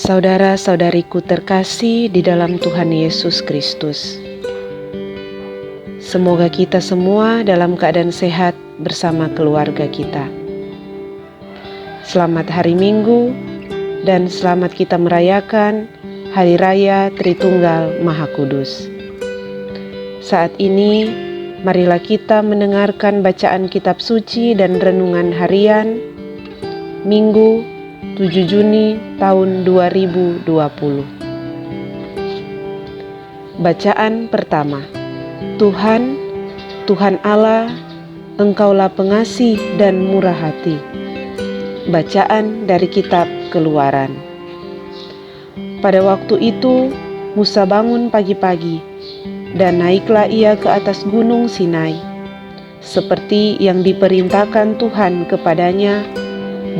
Saudara-saudariku terkasih di dalam Tuhan Yesus Kristus, semoga kita semua dalam keadaan sehat bersama keluarga kita. Selamat hari Minggu dan selamat kita merayakan Hari Raya Tritunggal Maha Kudus. Saat ini, marilah kita mendengarkan bacaan kitab suci dan renungan harian Minggu 7 Juni tahun 2020. Bacaan pertama. Tuhan, Tuhan Allah, Engkaulah pengasih dan murah hati. Bacaan dari kitab Keluaran. Pada waktu itu, Musa bangun pagi-pagi, dan naiklah ia ke atas gunung Sinai, seperti yang diperintahkan Tuhan kepadanya,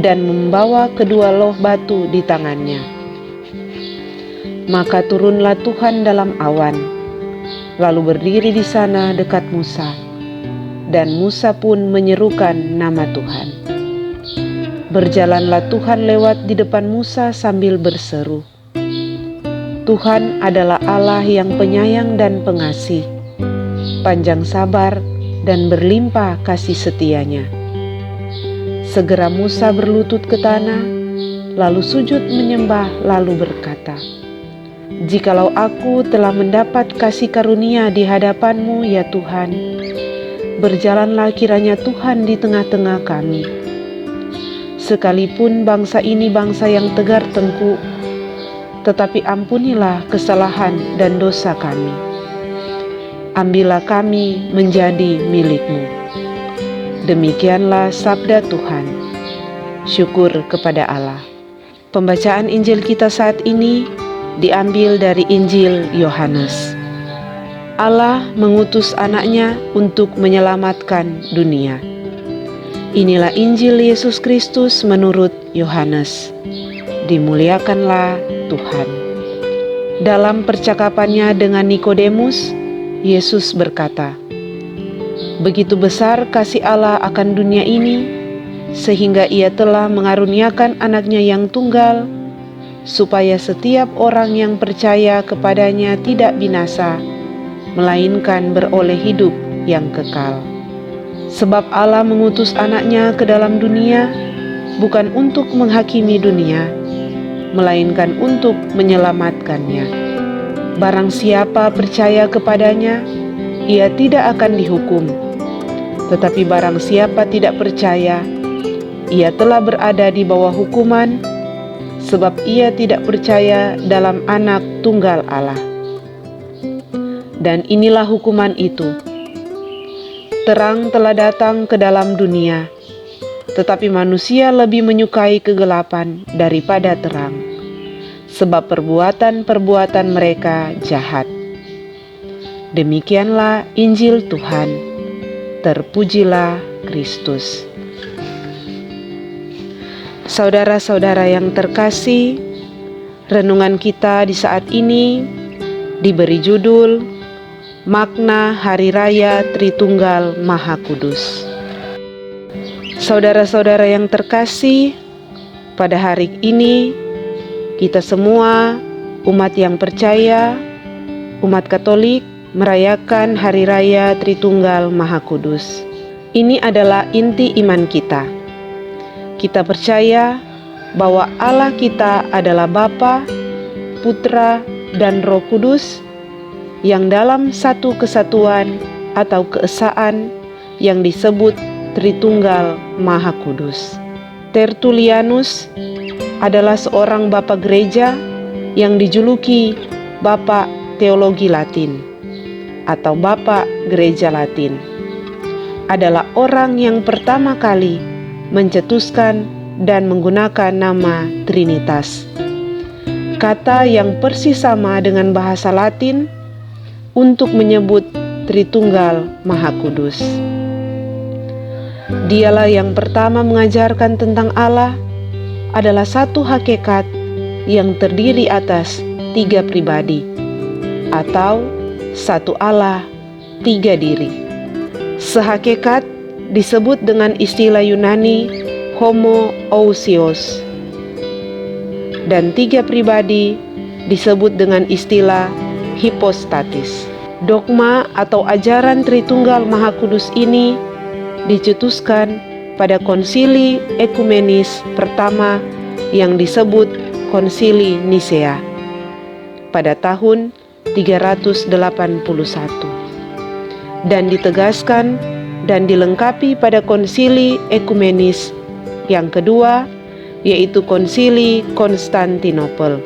dan membawa kedua loh batu di tangannya. Maka turunlah Tuhan dalam awan, lalu berdiri di sana dekat Musa, dan Musa pun menyerukan nama Tuhan. Berjalanlah Tuhan lewat di depan Musa sambil berseru, Tuhan adalah Allah yang penyayang dan pengasih, panjang sabar dan berlimpah kasih setianya. Segera Musa berlutut ke tanah, lalu sujud menyembah, lalu berkata, Jikalau aku telah mendapat kasih karunia di hadapan-Mu, ya Tuhan, berjalanlah kiranya Tuhan di tengah-tengah kami. Sekalipun bangsa ini bangsa yang tegar tengkuk, tetapi ampunilah kesalahan dan dosa kami. Ambillah kami menjadi milik-Mu. Demikianlah sabda Tuhan. Syukur kepada Allah. Pembacaan Injil kita saat ini diambil dari Injil Yohanes. Allah mengutus anaknya untuk menyelamatkan dunia. Inilah Injil Yesus Kristus menurut Yohanes. Dimuliakanlah Tuhan. Dalam percakapannya dengan Nikodemus, Yesus berkata, Begitu besar kasih Allah akan dunia ini, sehingga Ia telah mengaruniakan anaknya yang tunggal, supaya setiap orang yang percaya kepadanya tidak binasa, melainkan beroleh hidup yang kekal. Sebab Allah mengutus anaknya ke dalam dunia, bukan untuk menghakimi dunia, melainkan untuk menyelamatkannya. Barang siapa percaya kepadanya, ia tidak akan dihukum. Tetapi barang siapa tidak percaya, ia telah berada di bawah hukuman, sebab ia tidak percaya dalam Anak Tunggal Allah. Dan inilah hukuman itu. Terang telah datang ke dalam dunia, tetapi manusia lebih menyukai kegelapan daripada terang, sebab perbuatan-perbuatan mereka jahat. Demikianlah Injil Tuhan. Terpujilah Kristus. Saudara-saudara yang terkasih, renungan kita di saat ini diberi judul Makna Hari Raya Tritunggal Maha Kudus. Saudara-saudara yang terkasih, pada hari ini kita semua umat yang percaya, umat Katolik, merayakan Hari Raya Tritunggal Maha Kudus. Ini adalah inti iman kita. Kita percaya bahwa Allah kita adalah Bapa, Putra, dan Roh Kudus yang dalam satu kesatuan atau keesaan yang disebut Tritunggal Maha Kudus. Tertullianus adalah seorang bapa gereja yang dijuluki Bapak Teologi Latin atau Bapak Gereja Latin, adalah orang yang pertama kali mencetuskan dan menggunakan nama Trinitas, kata yang persis sama dengan bahasa Latin untuk menyebut Tritunggal Maha Kudus. Dialah yang pertama mengajarkan tentang Allah adalah satu hakikat yang terdiri atas 3 pribadi, atau satu Allah, 3 diri. Sehakikat disebut dengan istilah Yunani homoousios. dan 3 pribadi disebut dengan istilah hipostatis. Dogma atau ajaran Tritunggal Maha Kudus ini dicetuskan pada Konsili Ekumenis pertama yang disebut Konsili Nisea pada tahun 381 dan ditegaskan dan dilengkapi pada Konsili Ekumenis yang kedua, yaitu Konsili Konstantinopel.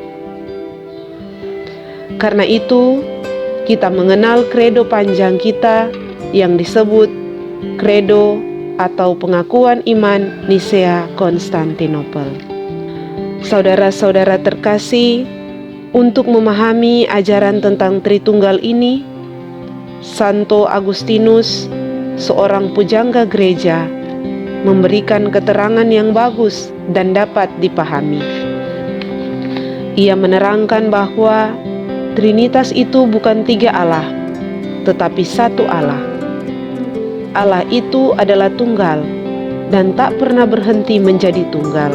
Karena itu, kita mengenal kredo panjang kita yang disebut kredo atau pengakuan iman Nisea Konstantinopel. Saudara-saudara terkasih, untuk memahami ajaran tentang Tritunggal ini, Santo Agustinus, seorang pujangga gereja, memberikan keterangan yang bagus dan dapat dipahami. Ia menerangkan bahwa Trinitas itu bukan 3 Allah, tetapi 1 Allah. Allah itu adalah tunggal dan tak pernah berhenti menjadi tunggal.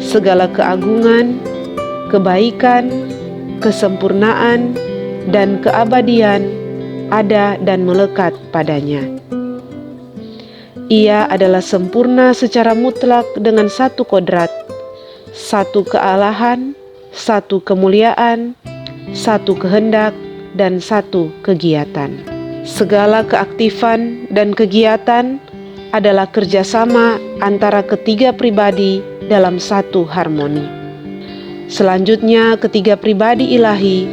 Segala keagungan, kebaikan, kesempurnaan, dan keabadian ada dan melekat padanya. Ia adalah sempurna secara mutlak dengan 1 kodrat, 1 kealahan, 1 kemuliaan, 1 kehendak, dan 1 kegiatan. Segala keaktifan dan kegiatan adalah kerjasama antara ketiga pribadi dalam 1 harmoni. Selanjutnya, ketiga pribadi ilahi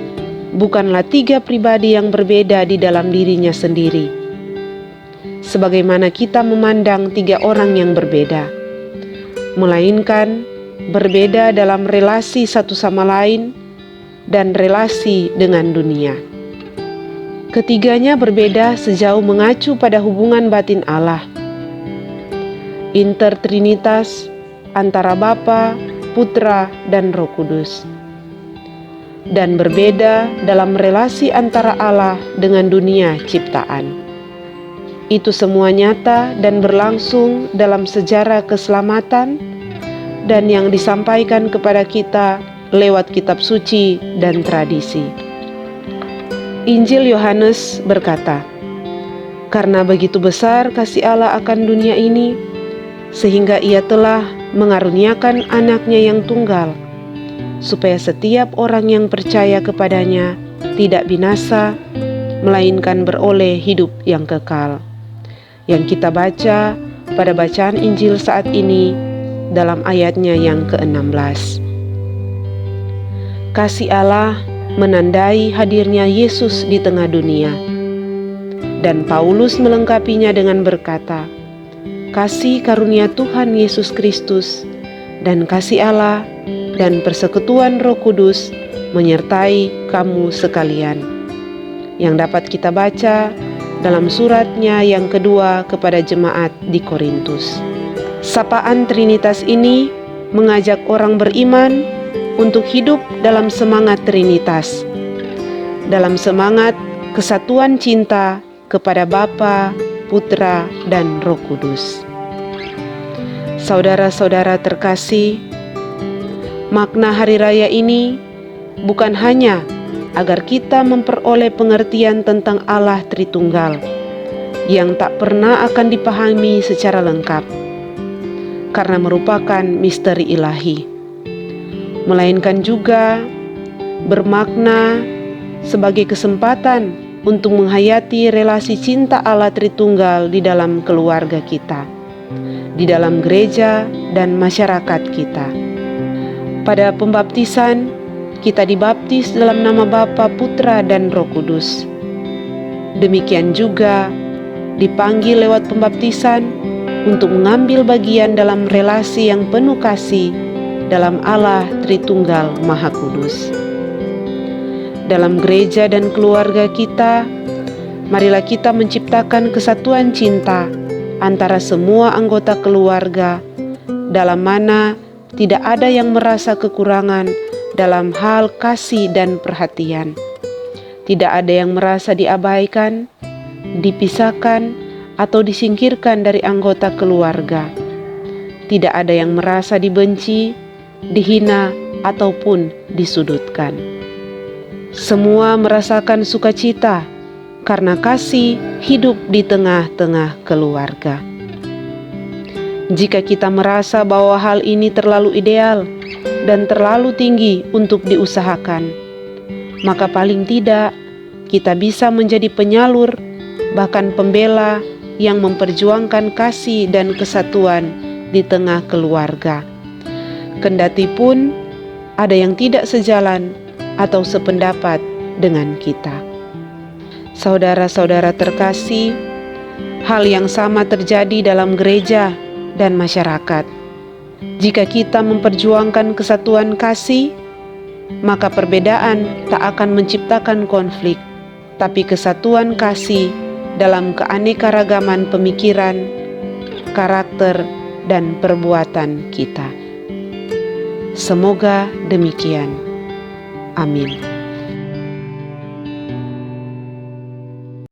bukanlah 3 pribadi yang berbeda di dalam dirinya sendiri, sebagaimana kita memandang 3 orang yang berbeda, melainkan berbeda dalam relasi satu sama lain dan relasi dengan dunia. Ketiganya berbeda sejauh mengacu pada hubungan batin Allah, intertrinitas antara Bapa, Putra, dan Roh Kudus, dan berbeda dalam relasi antara Allah dengan dunia ciptaan. Itu semua nyata dan berlangsung dalam sejarah keselamatan dan yang disampaikan kepada kita lewat kitab suci dan tradisi. Injil Yohanes berkata, "Karena begitu besar kasih Allah akan dunia ini, sehingga Ia telah mengaruniakan anaknya yang tunggal, supaya setiap orang yang percaya kepadanya tidak binasa, melainkan beroleh hidup yang kekal." Yang kita baca pada bacaan Injil saat ini dalam ayatnya yang ke-16. Kasih Allah menandai hadirnya Yesus di tengah dunia. Dan Paulus melengkapinya dengan berkata, "Kasih karunia Tuhan Yesus Kristus dan kasih Allah dan persekutuan Roh Kudus menyertai kamu sekalian." Yang dapat kita baca dalam suratnya yang kedua kepada jemaat di Korintus. Sapaan Trinitas ini mengajak orang beriman untuk hidup dalam semangat Trinitas, dalam semangat kesatuan cinta kepada Bapa, Putra, dan Roh Kudus. Saudara-saudara terkasih, makna hari raya ini bukan hanya agar kita memperoleh pengertian tentang Allah Tritunggal yang tak pernah akan dipahami secara lengkap karena merupakan misteri ilahi, melainkan juga bermakna sebagai kesempatan untuk menghayati relasi cinta Allah Tritunggal di dalam keluarga kita, di dalam gereja dan masyarakat kita. Pada pembaptisan, kita dibaptis dalam nama Bapa, Putra, dan Roh Kudus. Demikian juga dipanggil lewat pembaptisan untuk mengambil bagian dalam relasi yang penuh kasih dalam Allah Tritunggal Maha Kudus. Dalam gereja dan keluarga kita, marilah kita menciptakan kesatuan cinta antara semua anggota keluarga, dalam mana tidak ada yang merasa kekurangan dalam hal kasih dan perhatian. Tidak ada yang merasa diabaikan, dipisahkan, atau disingkirkan dari anggota keluarga. Tidak ada yang merasa dibenci, dihina, ataupun disudutkan. Semua merasakan sukacita karena kasih hidup di tengah-tengah keluarga. Jika kita merasa bahwa hal ini terlalu ideal dan terlalu tinggi untuk diusahakan, maka paling tidak kita bisa menjadi penyalur, bahkan pembela yang memperjuangkan kasih dan kesatuan di tengah keluarga. Kendati pun ada yang tidak sejalan atau sependapat dengan kita. Saudara-saudara terkasih, hal yang sama terjadi dalam gereja dan masyarakat. Jika kita memperjuangkan kesatuan kasih, maka perbedaan tak akan menciptakan konflik, tapi kesatuan kasih dalam keanekaragaman pemikiran, karakter, dan perbuatan kita. Semoga demikian. Amin.